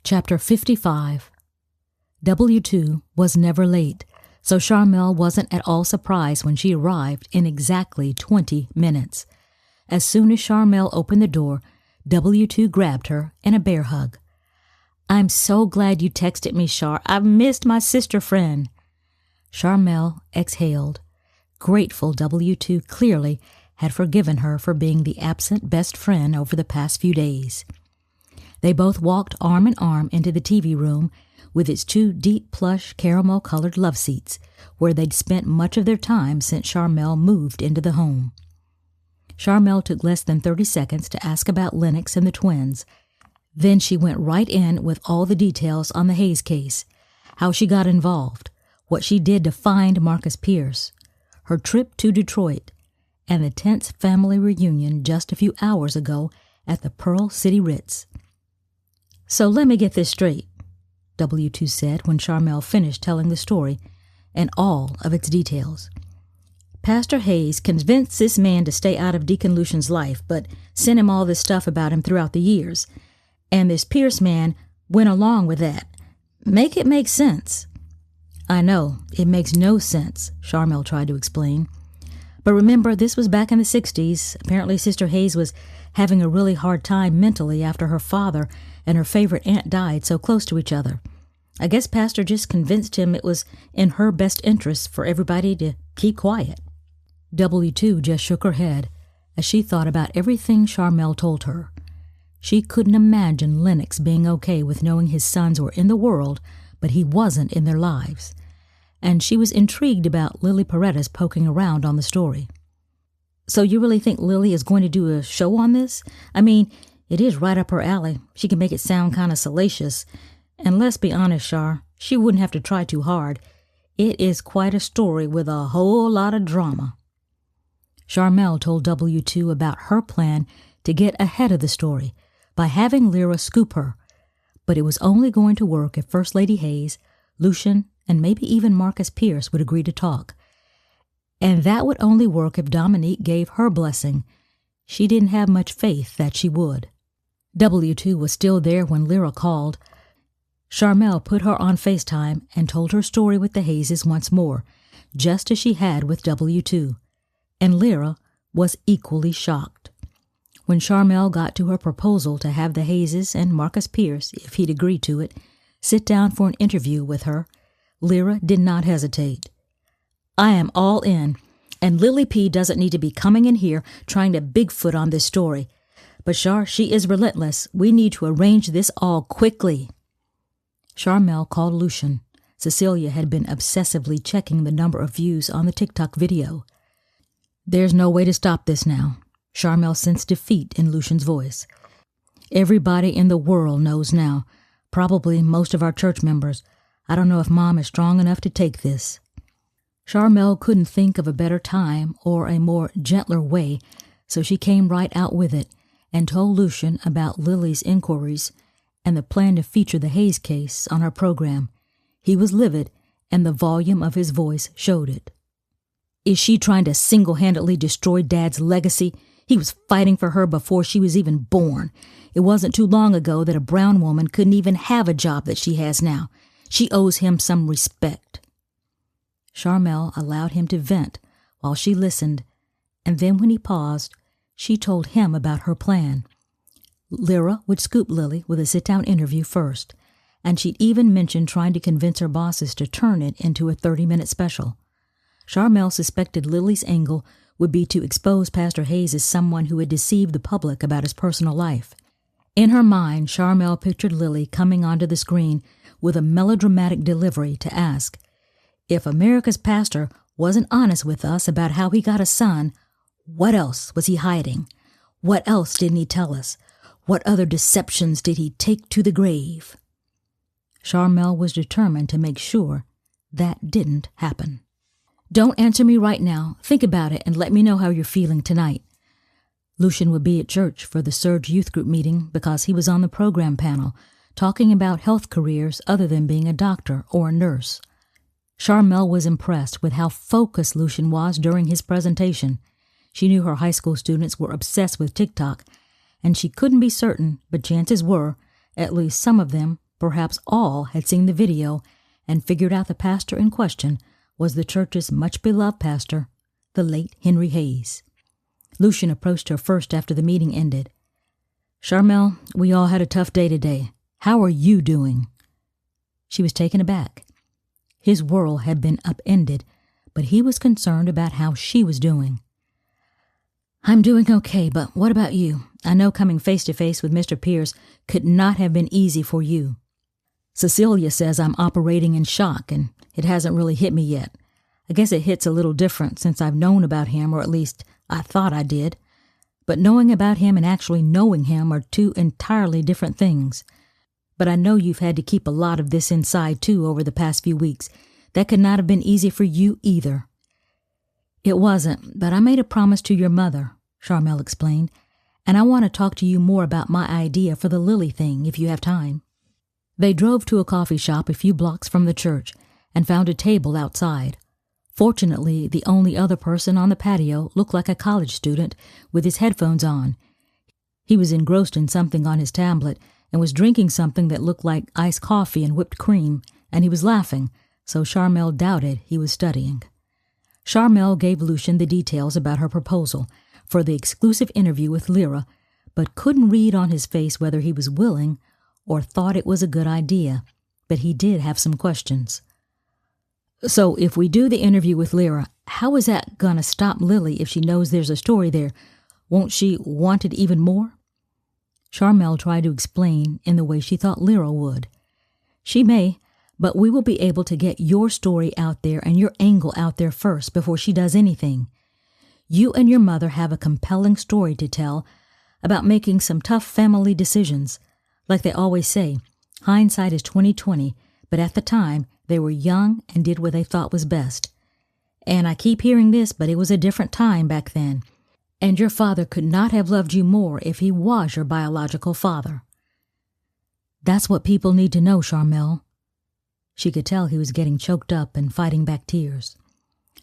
Chapter 55. W2 was never late, so Sharmelle wasn't at all surprised when she arrived in exactly 20 minutes. As soon as Sharmelle opened the door, W2 grabbed her in a bear hug. "I'm so glad you texted me, Char. I've missed my sister friend." Sharmelle exhaled. Grateful W2 clearly had forgiven her for being the absent best friend over the past few days. They both walked arm in arm into the TV room with its two deep plush caramel-colored love seats, where they'd spent much of their time since Sharmelle moved into the home. Sharmelle took less than 30 seconds to ask about Lennox and the twins. Then she went right in with all the details on the Hayes case, how she got involved, what she did to find Marcus Pierce, her trip to Detroit, and the tense family reunion just a few hours ago at the Pearl City Ritz. "So let me get this straight," W2 said when Sharmelle finished telling the story and all of its details. "Pastor Hayes convinced this man to stay out of Deacon Lucian's life, but sent him all this stuff about him throughout the years. And this Pierce man went along with that. Make it make sense." "I know, it makes no sense," Sharmelle tried to explain. "But remember, this was back in the 60s. Apparently Sister Hayes was having a really hard time mentally after her father and her favorite aunt died so close to each other. I guess Pastor just convinced him it was in her best interest for everybody to keep quiet." W2 just shook her head as she thought about everything Sharmelle told her. She couldn't imagine Lennox being okay with knowing his sons were in the world, but he wasn't in their lives. And she was intrigued about Lily Paredes poking around on the story. "So you really think Lily is going to do a show on this? I mean, it is right up her alley. She can make it sound kind of salacious. And let's be honest, Char, she wouldn't have to try too hard. It is quite a story with a whole lot of drama." Sharmelle told W2 about her plan to get ahead of the story by having Lyra scoop her, but it was only going to work if First Lady Hayes, Lucian, and maybe even Marcus Pierce would agree to talk. And that would only work if Dominique gave her blessing. She didn't have much faith that she would. W2 was still there when Lyra called. Sharmelle put her on FaceTime and told her story with the Hayeses once more, just as she had with W2. And Lyra was equally shocked. When Sharmelle got to her proposal to have the Hayeses and Marcus Pierce, if he'd agree to it, sit down for an interview with her, Lyra did not hesitate. "I am all in, and Lily P. doesn't need to be coming in here trying to Bigfoot on this story. But Char, she is relentless. We need to arrange this all quickly." Sharmelle called Lucian. Cecilia had been obsessively checking the number of views on the TikTok video. "There's no way to stop this now." Sharmelle sensed defeat in Lucian's voice. "Everybody in the world knows now. Probably most of our church members. I don't know if Mom is strong enough to take this." Sharmelle couldn't think of a better time or a more gentler way, so she came right out with it and told Lucian about Lily's inquiries and the plan to feature the Hayes case on her program. He was livid, and the volume of his voice showed it. "Is she trying to single-handedly destroy Dad's legacy? He was fighting for her before she was even born. It wasn't too long ago that a brown woman couldn't even have a job that she has now. She owes him some respect." Sharmelle allowed him to vent while she listened, and then when he paused, she told him about her plan. Lyra would scoop Lily with a sit-down interview first, and she'd even mentioned trying to convince her bosses to turn it into a 30-minute special. Sharmelle suspected Lily's angle would be to expose Pastor Hayes as someone who had deceived the public about his personal life. In her mind, Sharmelle pictured Lily coming onto the screen with a melodramatic delivery to ask, "If America's pastor wasn't honest with us about how he got a son, what else was he hiding? What else didn't he tell us? What other deceptions did he take to the grave?" Sharmelle was determined to make sure that didn't happen. "Don't answer me right now. Think about it and let me know how you're feeling tonight." Lucian would be at church for the Surge Youth Group meeting because he was on the program panel, talking about health careers other than being a doctor or a nurse. Sharmelle was impressed with how focused Lucian was during his presentation. She knew her high school students were obsessed with TikTok, and she couldn't be certain, but chances were, at least some of them perhaps all had seen the video and figured out the pastor in question was the church's much-beloved pastor, the late Henry Hayes. Lucian approached her first after the meeting ended. "Sharmelle, we all had a tough day today. How are you doing?" She was taken aback. His world had been upended, but he was concerned about how she was doing. "I'm doing okay, but what about you? I know coming face-to-face with Mr. Pierce could not have been easy for you. Cecilia says I'm operating in shock, and it hasn't really hit me yet. I guess it hits a little different since I've known about him, or at least I thought I did. But knowing about him and actually knowing him are two entirely different things. But I know you've had to keep a lot of this inside, too, over the past few weeks. That could not have been easy for you either." "It wasn't, but I made a promise to your mother," Sharmelle explained, "and I want to talk to you more about my idea for the Lily thing, if you have time." They drove to a coffee shop a few blocks from the church and found a table outside. Fortunately, the only other person on the patio looked like a college student with his headphones on. He was engrossed in something on his tablet and was drinking something that looked like iced coffee and whipped cream, and he was laughing, so Sharmelle doubted he was studying. Sharmelle gave Lucian the details about her proposal for the exclusive interview with Lyra, but couldn't read on his face whether he was willing or thought it was a good idea, but he did have some questions. "So if we do the interview with Lyra, how is that going to stop Lily if she knows there's a story there? Won't she want it even more?" Sharmelle tried to explain in the way she thought Lyra would. "She may, but we will be able to get your story out there and your angle out there first before she does anything. You and your mother have a compelling story to tell about making some tough family decisions. Like they always say, hindsight is 20/20, but at the time they were young and did what they thought was best. And I keep hearing this, but it was a different time back then. And your father could not have loved you more if he was your biological father." "That's what people need to know, Sharmelle." She could tell he was getting choked up and fighting back tears.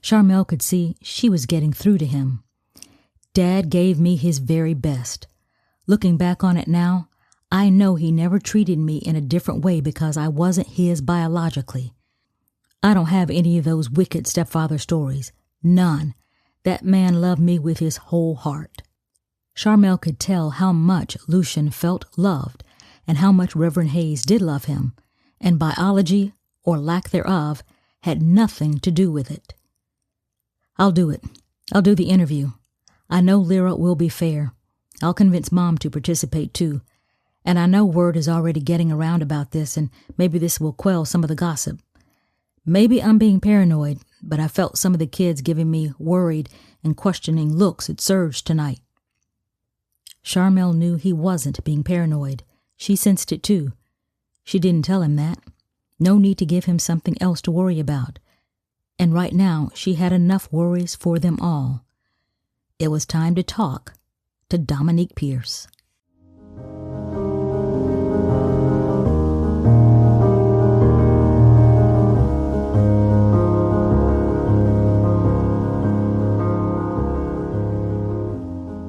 Sharmelle could see she was getting through to him. "Dad gave me his very best. Looking back on it now, I know he never treated me in a different way because I wasn't his biologically. I don't have any of those wicked stepfather stories. None. That man loved me with his whole heart." Sharmelle could tell how much Lucian felt loved and how much Reverend Hayes did love him, and biology, or lack thereof, had nothing to do with it. "I'll do it. I'll do the interview. I know Lyra will be fair. I'll convince Mom to participate too. And I know word is already getting around about this, and maybe this will quell some of the gossip. Maybe I'm being paranoid, but I felt some of the kids giving me worried and questioning looks at Serge tonight." Sharmelle knew he wasn't being paranoid. She sensed it too. She didn't tell him that. No need to give him something else to worry about. And right now she had enough worries for them all. It was time to talk to Dominique Pierce.